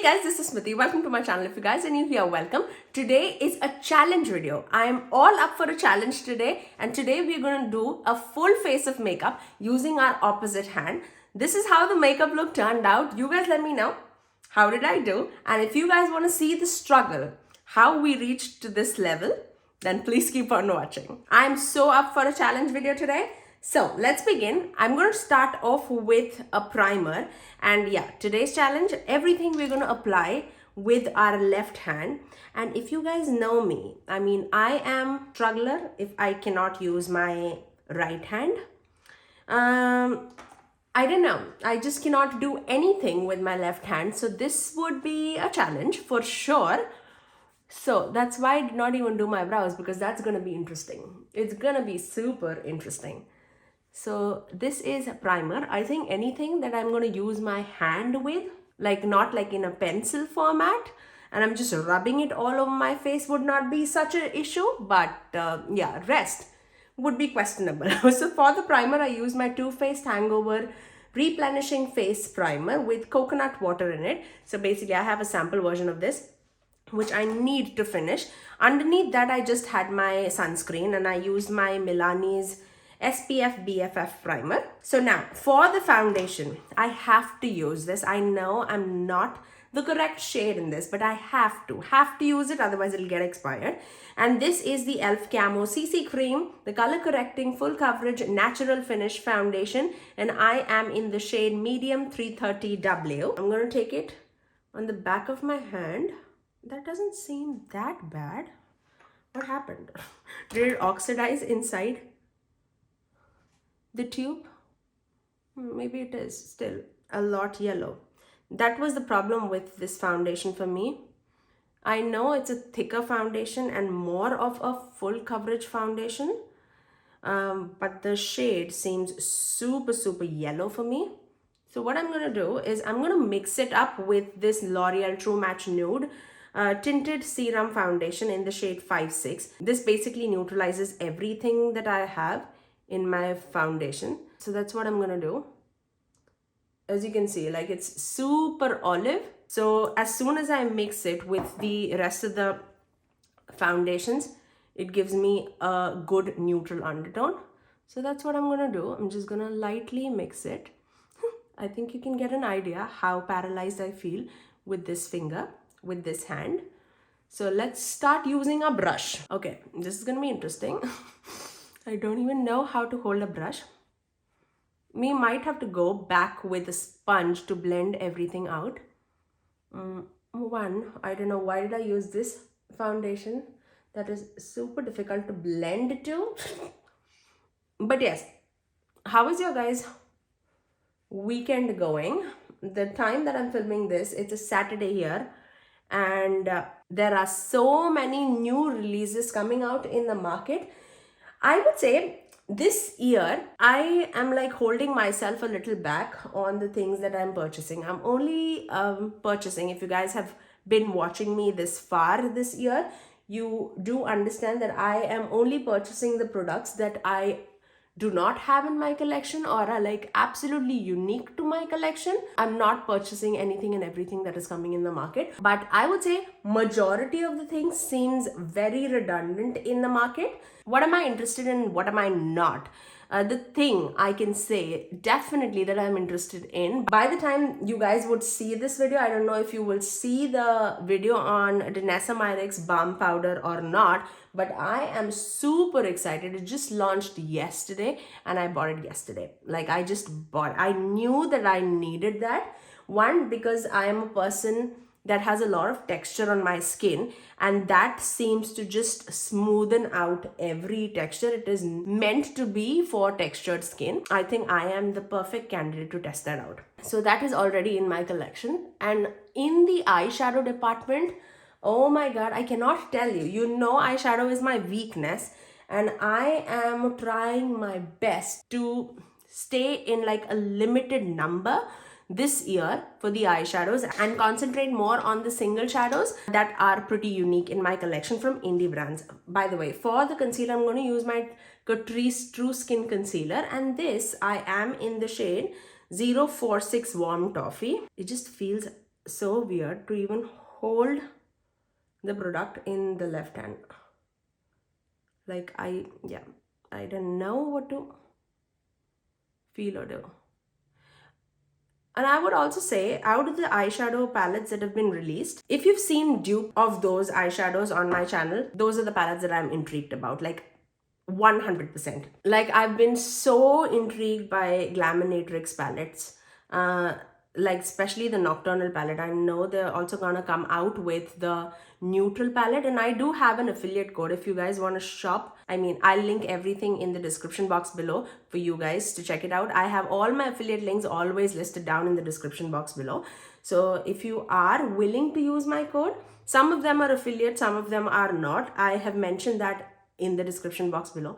guys, this is Smithy. Welcome to my channel. If you guys are new here, welcome. Today is a challenge video. I am all up for a challenge today, and today we're going to do a full face of makeup using our opposite hand. This is how the makeup look turned out. You guys let me know, how did I do? And if you guys want to see the struggle, how we reached to this level, then please keep on watching. I'm so up for a challenge video today. So let's begin. I'm going to start off with a primer, and yeah, today's challenge, everything we're going to apply with our left hand. And if you guys know me, I mean, I am struggler if I cannot use my right hand. I don't know, I just cannot do anything with my left hand, so this would be a challenge for sure. So that's why I did not even do my brows, because that's going to be interesting. It's going to be super interesting. So this is a primer. I think anything that I'm going to use my hand with, like not like in a pencil format, and I'm just rubbing it all over my face, would not be such an issue. But yeah, rest would be questionable. So for the primer, I use my Too Faced Hangover Replenishing Face Primer with coconut water in it. So basically I have a sample version of this, which I need to finish. Underneath that, I just had my sunscreen, and I used my Milani's SPF BFF primer. So now for the foundation, I have to use this. I know I'm not the correct shade in this, but I have to use it, otherwise it'll get expired. And this is the e.l.f. Camo CC Cream, the color correcting full coverage natural finish foundation, and I am in the shade medium 330W. I'm going to take it on the back of my hand. That doesn't seem that bad. What happened? Did it oxidize inside the tube? Maybe it is still a lot yellow. That was the problem with this foundation for me. I know it's a thicker foundation and more of a full coverage foundation, but the shade seems super yellow for me. So what I'm going to do is I'm going to mix it up with this L'Oreal True Match Nude tinted serum foundation in the shade 5-6. This basically neutralizes everything that I have in my foundation. So that's what I'm gonna do. As you can see, like, it's super olive. So as soon as I mix it with the rest of the foundations, it gives me a good neutral undertone. So that's what I'm gonna do. I'm just gonna lightly mix it. I think you can get an idea how paralyzed I feel with this finger, with this hand. So let's start using a brush. Okay, this is gonna be interesting. I don't even know how to hold a brush. We might have to go back with a sponge to blend everything out. One, I don't know why did I use this foundation. That is super difficult to blend to. But yes, how is your guys' weekend going? The time that I'm filming this, it's a Saturday here, and there are so many new releases coming out in the market. I would say this year, I am like holding myself a little back on the things that I'm purchasing. I'm only purchasing, if you guys have been watching me this far this year, you do understand that I am only purchasing the products that I do not have in my collection or are like absolutely unique to my collection. I'm not purchasing anything and everything that is coming in the market, but I would say majority of the things seems very redundant in the market. What am I interested in? What am I not? The thing I can say definitely that I'm interested in, by the time you guys would see this video, I don't know if you will see the video on Danessa Myricks balm powder or not, but I am super excited. It just launched yesterday and I bought it yesterday. Like, I just bought, I knew that I needed that. One, because I am a person that has a lot of texture on my skin, and that seems to just smoothen out every texture. It is meant to be for textured skin. I think I am the perfect candidate to test that out. So that is already in my collection. And in the eyeshadow department, oh my god, I cannot tell you. You know, eyeshadow is my weakness, and I am trying my best to stay in like a limited number this year for the eyeshadows and concentrate more on the single shadows that are pretty unique in my collection from indie brands. By the way, for the concealer, I'm going to use my Catrice True Skin Concealer, and this I am in the shade 046 Warm Toffee. It just feels so weird to even hold the product in the left hand. Like I don't know what to feel or do. And I would also say, out of the eyeshadow palettes that have been released, if you've seen dupe of those eyeshadows on my channel, those are the palettes that I'm intrigued about, like 100%. Like, I've been so intrigued by Glaminatrix palettes. Like, especially the Nocturnal palette. I know they're also gonna come out with the neutral palette, and I do have an affiliate code if you guys want to shop. I mean, I'll link everything in the description box below for you guys to check it out. I have all my affiliate links always listed down in the description box below. So if you are willing to use my code, some of them are affiliate, some of them are not. I have mentioned that in the description box below.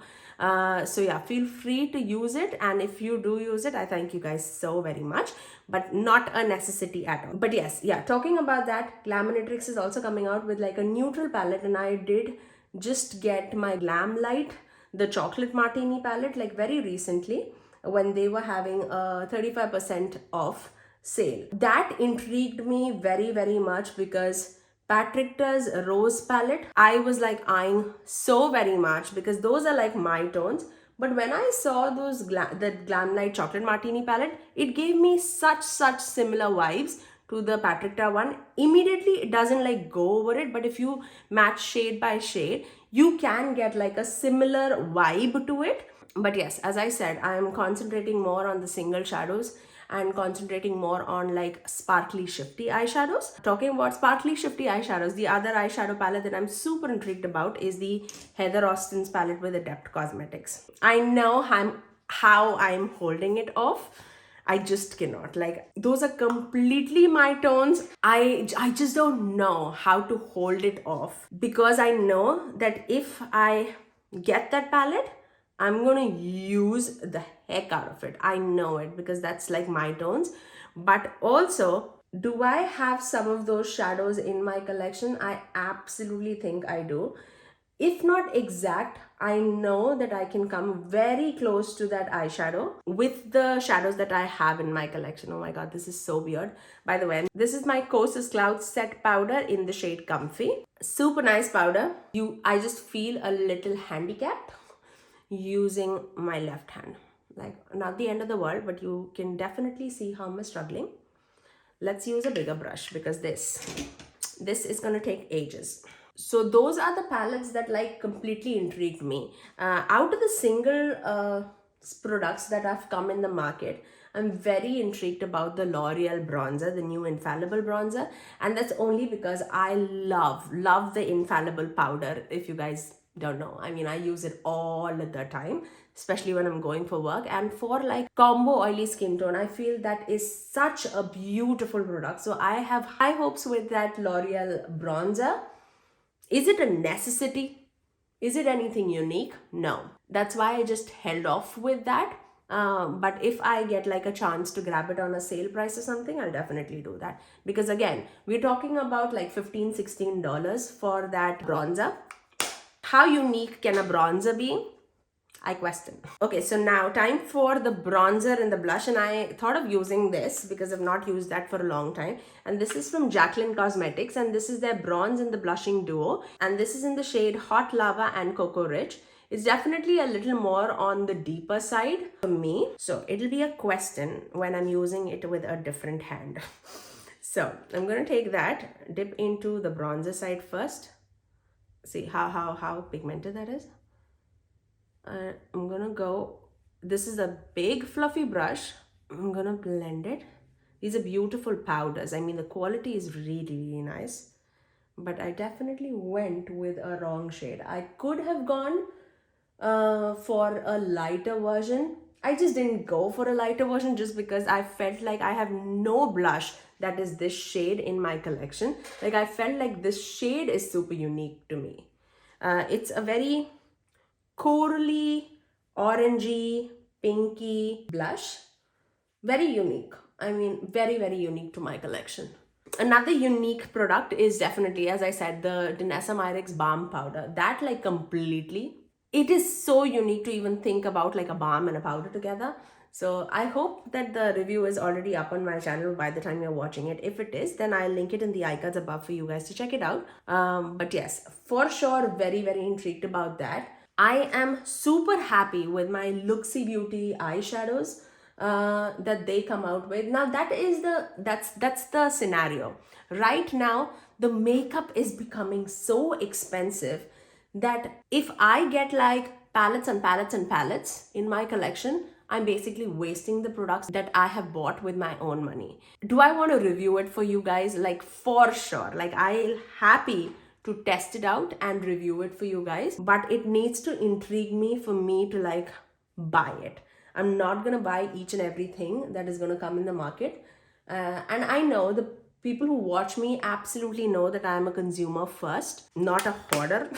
So yeah, feel free to use it, and if you do use it, I thank you guys so very much, but not a necessity at all. But yes, yeah, talking about that, Glaminatrix is also coming out with like a neutral palette, and I did just get my Glam Light, the chocolate martini palette, like very recently when they were having a 35% off sale. That intrigued me very, very much because Patricta's Rose palette, I was like eyeing so very much because those are like my tones. But when I saw the Glam Light Chocolate Martini palette, it gave me such similar vibes to the Patricta one. Immediately, it doesn't like go over it, but if you match shade by shade, you can get like a similar vibe to it. But yes, as I said, I am concentrating more on the single shadows and concentrating more on like sparkly shifty eyeshadows. Talking about sparkly shifty eyeshadows, the other eyeshadow palette that I'm super intrigued about is the Heather Austin's palette with Adept Cosmetics. I know how I'm holding it off. I just cannot. Like, those are completely my tones. I just don't know how to hold it off, because I know that if I get that palette, I'm gonna use the heck out of it. I know it because that's like my tones. But also, do I have some of those shadows in my collection? I absolutely think I do. If not exact, I know that I can come very close to that eyeshadow with the shadows that I have in my collection. Oh my god, this is so weird. By the way, this is my Kosas Cloud Set Powder in the shade Comfy. Super nice powder. I just feel a little handicapped using my left hand. Like, not the end of the world, but you can definitely see how I'm struggling. Let's use a bigger brush because this is gonna take ages. So those are the palettes that like completely intrigued me. Out of the single products that have come in the market, I'm very intrigued about the L'Oreal bronzer, the new Infallible bronzer, and that's only because I love the Infallible powder. If you guys don't know, I mean, I use it all the time, especially when I'm going for work. And for like combo oily skin tone, I feel that is such a beautiful product. So I have high hopes with that L'Oreal bronzer. Is it a necessity? Is it anything unique? No. That's why I just held off with that. But if I get like a chance to grab it on a sale price or something, I'll definitely do that. Because again, we're talking about like $15-16 for that bronzer. How unique can a bronzer be? I question. Okay, so now time for the bronzer and the blush, and I thought of using this because I've not used that for a long time. And this is from Jaclyn Cosmetics, and this is their bronze and the blushing duo, and this is in the shade Hot Lava and Cocoa Rich. It's definitely a little more on the deeper side for me, so it'll be a question when I'm using it with a different hand. So I'm gonna take that, dip into the bronzer side first. See how pigmented that is. I'm gonna go, this is a big fluffy brush. I'm gonna blend it. These are beautiful powders. I mean, the quality is really nice, but I definitely went with a wrong shade. I could have gone for a lighter version. I just didn't go for a lighter version just because I felt like I have no blush that is this shade in my collection. Like, I felt like this shade is super unique to me. It's a very corally, orangey, pinky blush. Very unique. I mean, very, very unique to my collection. Another unique product is definitely, as I said, the Danessa Myricks Balm Powder. That, like, completely, it is so unique to even think about like a balm and a powder together. So I hope that the review is already up on my channel by the time you're watching it. If it is, then I'll link it in the icons above for you guys to check it out. But yes, for sure, very, very intrigued about that. I am super happy with my Luxy Beauty eyeshadows that they come out with. Now that's the scenario. Right now, the makeup is becoming so expensive that if I get like palettes and palettes and palettes in my collection, I'm basically wasting the products that I have bought with my own money. Do I want to review it for you guys? Like, for sure. Like, I'll happy to test it out and review it for you guys, but it needs to intrigue me for me to like buy it. I'm not gonna buy each and everything that is gonna come in the market. And I know the people who watch me absolutely know that I am a consumer first, not a hoarder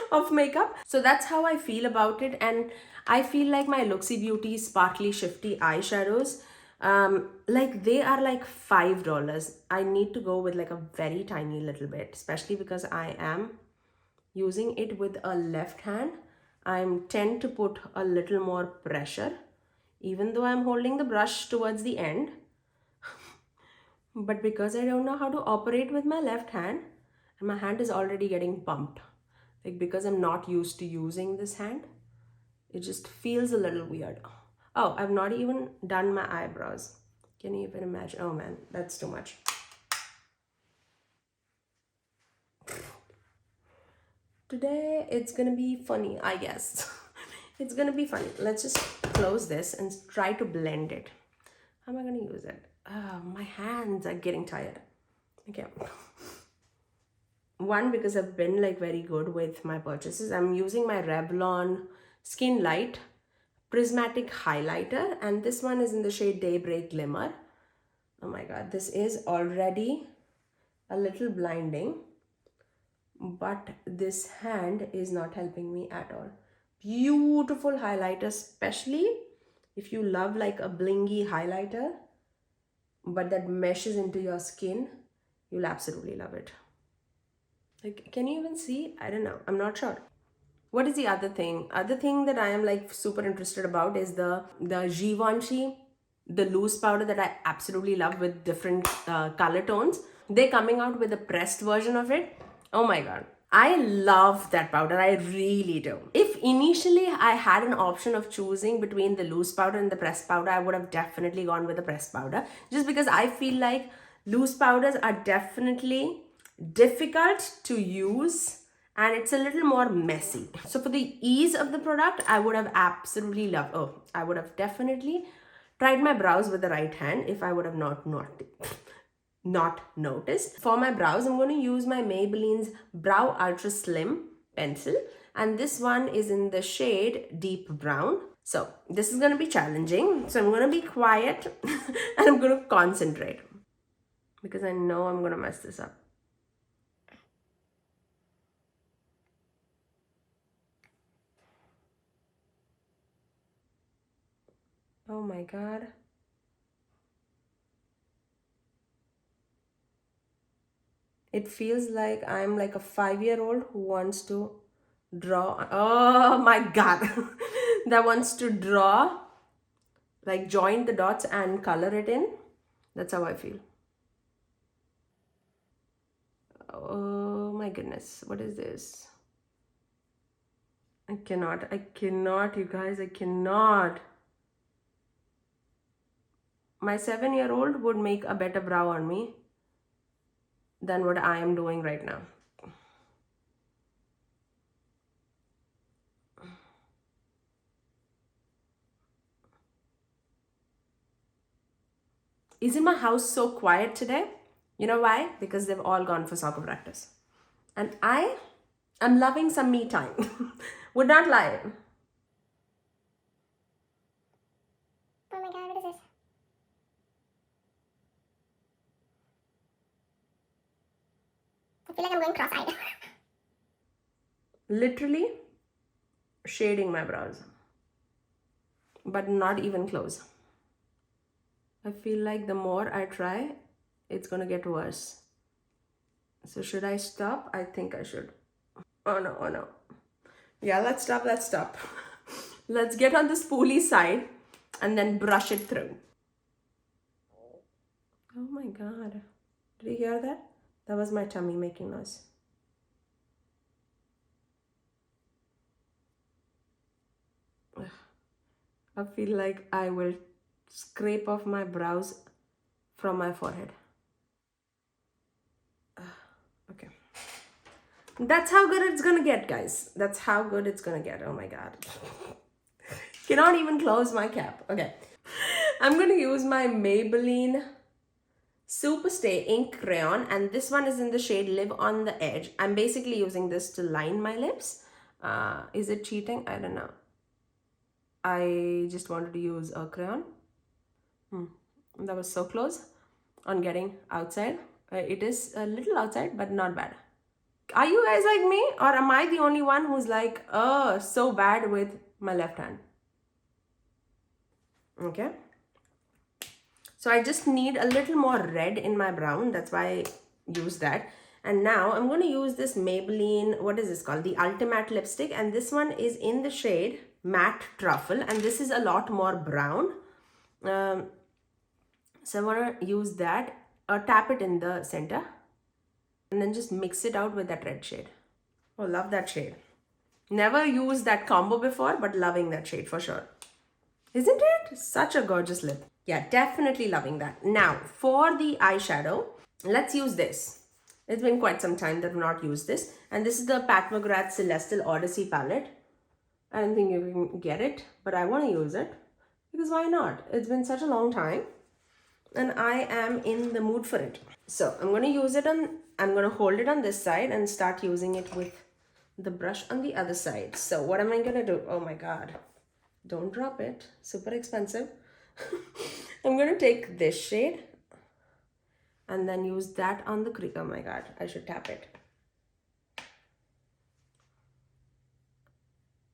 of makeup. So that's how I feel about it. And I feel like my Luxy Beauty Sparkly Shifty eyeshadows, like they are like $5. I need to go with like a very tiny little bit, especially because I am using it with a left hand. I tend to put a little more pressure, even though I'm holding the brush towards the end. But because I don't know how to operate with my left hand, and my hand is already getting pumped, like because I'm not used to using this hand, it just feels a little weird. Oh, I've not even done my eyebrows. Can you even imagine? Oh man, that's too much. Today it's gonna be funny, I guess. It's gonna be funny. Let's just close this and try to blend it. How am I gonna use it? Oh, my hands are getting tired. Okay. One, because I've been like very good with my purchases. I'm using my Revlon Skin Light Prismatic highlighter, and this one is in the shade Daybreak Glimmer. Oh my god, this is already a little blinding, but this hand is not helping me at all. Beautiful highlighter, especially if you love like a blingy highlighter but that meshes into your skin, you'll absolutely love it. Like, can you even see? I don't know, I'm not sure. What is the other thing? Other thing that I am like super interested about is the Givenchy, the loose powder that I absolutely love with different color tones. They're coming out with a pressed version of it. Oh my god. I love that powder. I really do. If initially I had an option of choosing between the loose powder and the pressed powder, I would have definitely gone with the pressed powder. Just because I feel like loose powders are definitely difficult to use and it's a little more messy. So for the ease of the product, I would have absolutely loved, I would have definitely tried my brows with the right hand if I would have not noticed. For my brows, I'm going to use my Maybelline's Brow Ultra Slim pencil, and this one is in the shade Deep Brown. So this is going to be challenging. So I'm going to be quiet and I'm going to concentrate because I know I'm going to mess this up. Oh my god. It feels like I'm like a 5-year-old who wants to draw. Oh my god. That wants to draw, like join the dots and color it in. That's how I feel. Oh my goodness. What is this? I cannot, you guys, I cannot. My 7-year-old would make a better brow on me than what I am doing right now. Isn't my house so quiet today? You know why? Because they've all gone for soccer practice. And I am loving some me time. Would not lie. Oh my god, what is this? I feel like I'm going cross-eyed. Literally shading my brows. But not even close. I feel like the more I try, it's gonna get worse. So should I stop? I think I should. Oh no, oh no. Yeah, let's stop. Let's get on the spoolie side and then brush it through. Oh my god. Did you hear that? That was my tummy making noise. I feel like I will scrape off my brows from my forehead. Okay. That's how good it's gonna get, guys. That's how good it's gonna get. Oh my god. Cannot even close my cap. Okay. I'm gonna use my Maybelline Superstay ink crayon, and this one is in the shade Live on the Edge. I'm basically using this to line my lips. Is it cheating? I don't know. I just wanted to use a crayon. That was so close on getting outside. It is a little outside, but not bad. Are you guys like me, or am I the only one who's like, oh, so bad with my left hand? Okay. So I just need a little more red in my brown. That's why I use that. And now I'm going to use this Maybelline, what is this called? The Ultimate Lipstick. And this one is in the shade Matte Truffle. And this is a lot more brown. So I want to use that. Tap it in the center. And then just mix it out with that red shade. Oh, love that shade. Never used that combo before, but loving that shade for sure. Isn't it? Such a gorgeous lip. Yeah, definitely loving that. Now, for the eyeshadow, let's use this. It's been quite some time that I've not used this. And this is the Mcgrath Celestial Odyssey palette. I don't think you can get it, but I want to use it. Because why not? It's been such a long time. And I am in the mood for it. So, I'm going to use it on, I'm going to hold it on this side and start using it with the brush on the other side. So, what am I going to do? Oh my god. Don't drop it. Super expensive. I'm going to take this shade and then use that on the crease. Oh my god, I should tap it.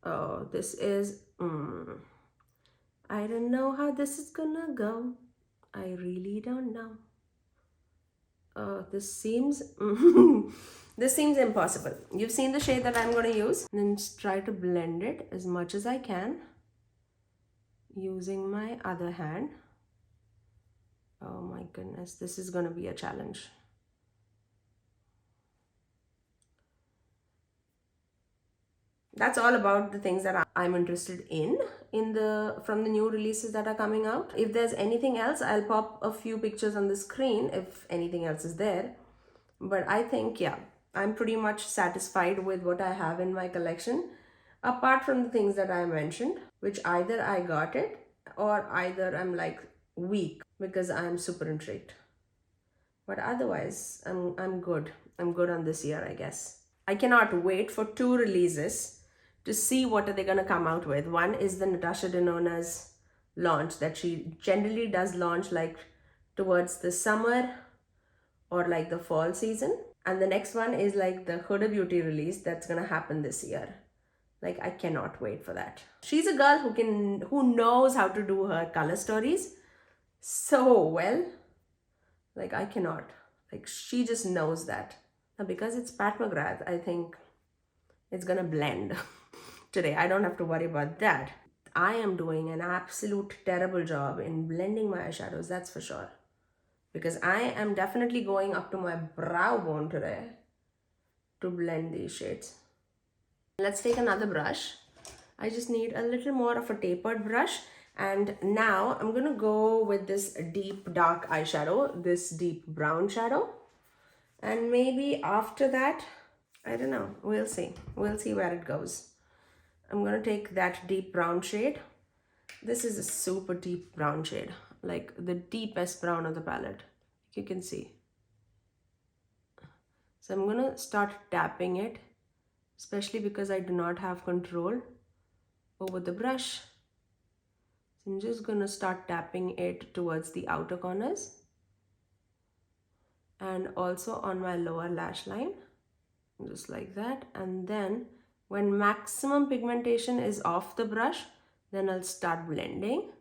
Oh, this is... I don't know how this is gonna go. I really don't know. Oh, this seems... this seems impossible. You've seen the shade that I'm going to use. And then just try to blend it as much as I can using my other hand. Oh my goodness, this is going to be a challenge. That's all about the things that I'm interested in from the new releases that are coming out. If there's anything else, I'll pop a few pictures on the screen if anything else is there. But I think, yeah, I'm pretty much satisfied with what I have in my collection. Apart from the things that I mentioned, which either I got it or either I'm like weak because I'm super intrigued. But otherwise, I'm good. I'm good on this year, I guess. I cannot wait for 2 releases to see what are they going to come out with. One is the Natasha Denona's launch that she generally does launch like towards the summer or like the fall season. And the next one is like the Huda Beauty release that's going to happen this year. Like, I cannot wait for that. She's a girl who knows how to do her color stories so well. Like, I cannot. Like, she just knows that. Now, because it's Pat McGrath, I think it's gonna blend today. I don't have to worry about that. I am doing an absolute terrible job in blending my eyeshadows, that's for sure. Because I am definitely going up to my brow bone today to blend these shades. Let's take another brush. I just need a little more of a tapered brush. And now I'm going to go with this deep dark eyeshadow, this deep brown shadow. And maybe after that, I don't know, we'll see. We'll see where it goes. I'm going to take that deep brown shade. This is a super deep brown shade, like the deepest brown of the palette. You can see. So I'm going to start tapping it, especially because I do not have control over the brush. So I'm just going to start tapping it towards the outer corners and also on my lower lash line, just like that. And then when maximum pigmentation is off the brush, then I'll start blending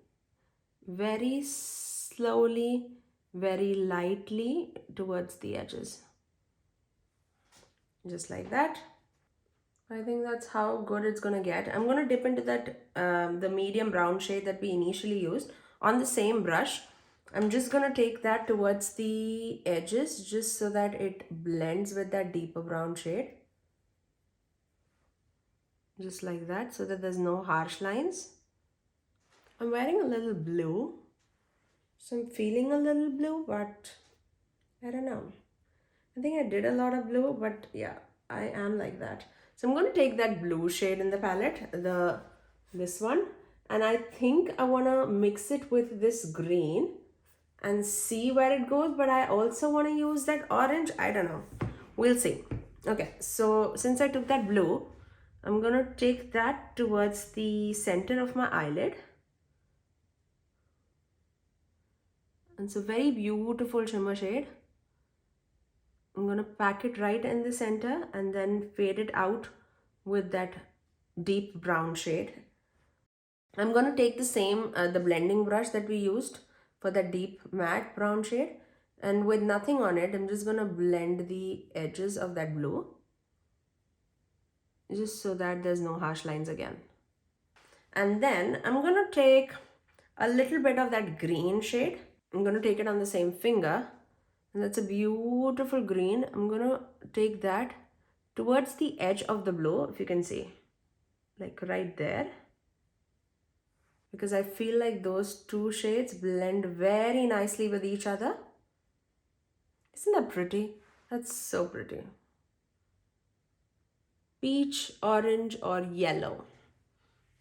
very slowly, very lightly towards the edges, just like that. I think that's how good it's gonna get. I'm gonna dip into that the medium brown shade that we initially used on the same brush. I'm just gonna take that towards the edges just so that it blends with that deeper brown shade. Just like that, so that there's no harsh lines. I'm wearing a little blue, so I'm feeling a little blue, but I don't know. I think I did a lot of blue, but yeah, I am like that. So I'm going to take that blue shade in the palette, this one, and I think I want to mix it with this green and see where it goes, but I also want to use that orange. I don't know. We'll see. Okay, so since I took that blue, I'm going to take that towards the center of my eyelid. It's a very beautiful shimmer shade. I'm going to pack it right in the center and then fade it out with that deep brown shade. I'm going to take the same, the blending brush that we used for that deep matte brown shade, and with nothing on it, I'm just going to blend the edges of that blue just so that there's no harsh lines again. And then I'm going to take a little bit of that green shade. I'm going to take it on the same finger, and that's a beautiful green. I'm going to take that towards the edge of the blue, if you can see, like right there, because I feel like those two shades blend very nicely with each other. Isn't that pretty? That's so pretty. Peach, orange, or yellow.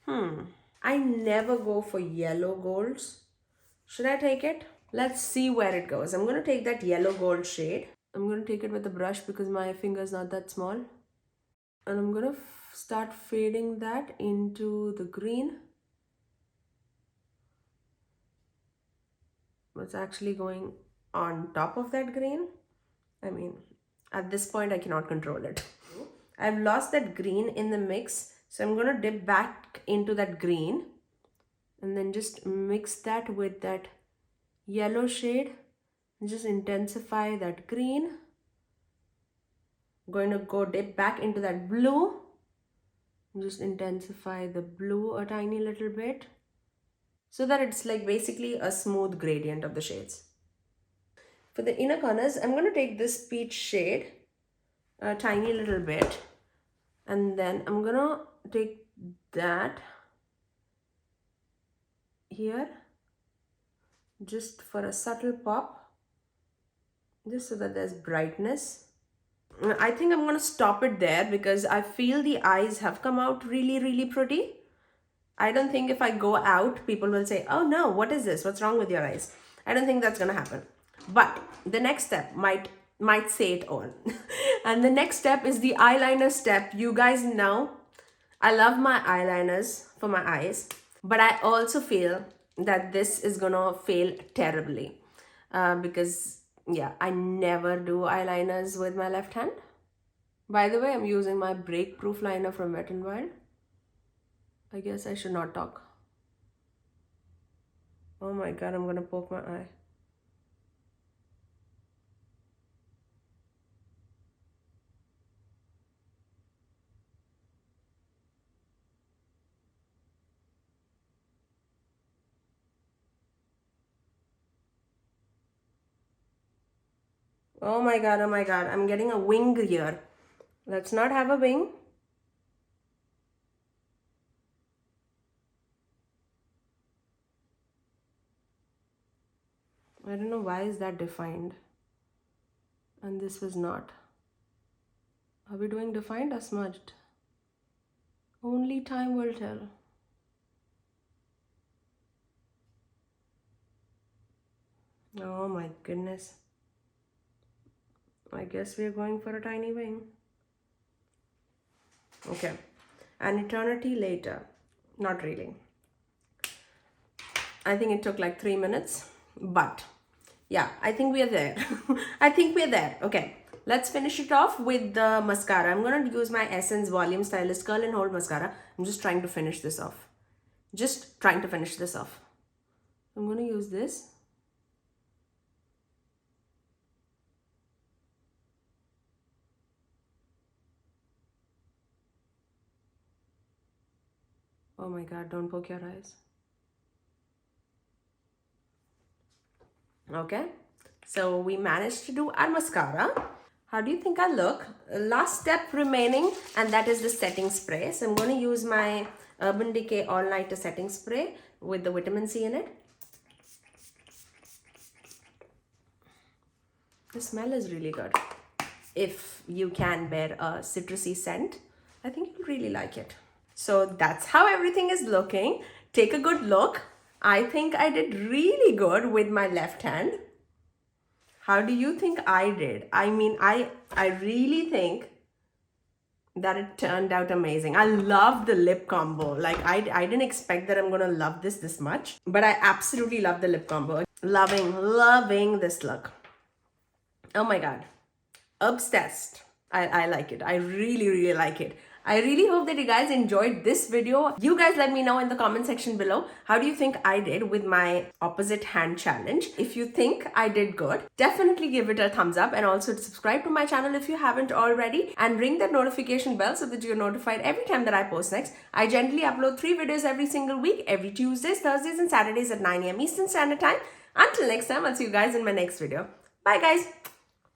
I never go for yellow golds. Should I take it? Let's see where it goes. I'm going to take that yellow gold shade. I'm going to take it with the brush because my finger is not that small. And I'm going to start fading that into the green. It's actually going on top of that green. I mean, at this point, I cannot control it. I've lost that green in the mix, so I'm going to dip back into that green and then just mix that with that yellow shade and just intensify that green. I'm going to go dip back into that blue and just intensify the blue a tiny little bit so that it's like basically a smooth gradient of the shades. For the inner corners, I'm going to take this peach shade a tiny little bit, and then I'm going to take that here just for a subtle pop, just so that there's brightness. I think I'm going to stop it there because I feel the eyes have come out really pretty. I don't think if I go out, people will say, oh no, what is this? What's wrong with your eyes? I don't think that's going to happen. But the next step might say it all. And the next step is the eyeliner step. You guys know I love my eyeliners for my eyes, but I also feel that this is gonna fail terribly because yeah, I never do eyeliners with my left hand. By the way, I'm using my break-proof liner from Wet n Wild. I guess I should not talk. Oh my god, I'm gonna poke my eye. Oh my god, oh my god, I'm getting a wing here. Let's not have a wing. I don't know why is that defined and this was not. Are we doing defined or smudged? Only time will tell. Oh my goodness. I guess we're going for a tiny wing. Okay. An eternity later. Not really. I think it took like 3 minutes. But yeah, I think we're there. I think we're there. Okay. Let's finish it off with the mascara. I'm going to use my Essence Volume Stylist Curl and Hold Mascara. I'm just trying to finish this off. Just trying to finish this off. I'm going to use this. Oh my god, don't poke your eyes. Okay, so we managed to do our mascara. How do you think I look? Last step remaining, and that is the setting spray. So I'm going to use my Urban Decay All Nighter setting spray with the vitamin C in it. The smell is really good. If you can bear a citrusy scent, I think you'll really like it. So that's how everything is looking. Take a good look. I think I did really good with my left hand. How do you think I did? I mean, I really think that it turned out amazing. I love the lip combo. Like I didn't expect that I'm gonna love this much, but I absolutely love the lip combo. Loving this look. Oh my god, obsessed. I like it. I really like it. I really hope that you guys enjoyed this video. You guys let me know in the comment section below, how do you think I did with my opposite hand challenge? If you think I did good, definitely give it a thumbs up, and also subscribe to my channel if you haven't already, and ring that notification bell so that you're notified every time that I post next. I generally upload 3 videos every single week, every Tuesdays, Thursdays and Saturdays at 9 AM Eastern Standard Time. Until next time, I'll see you guys in my next video. Bye guys.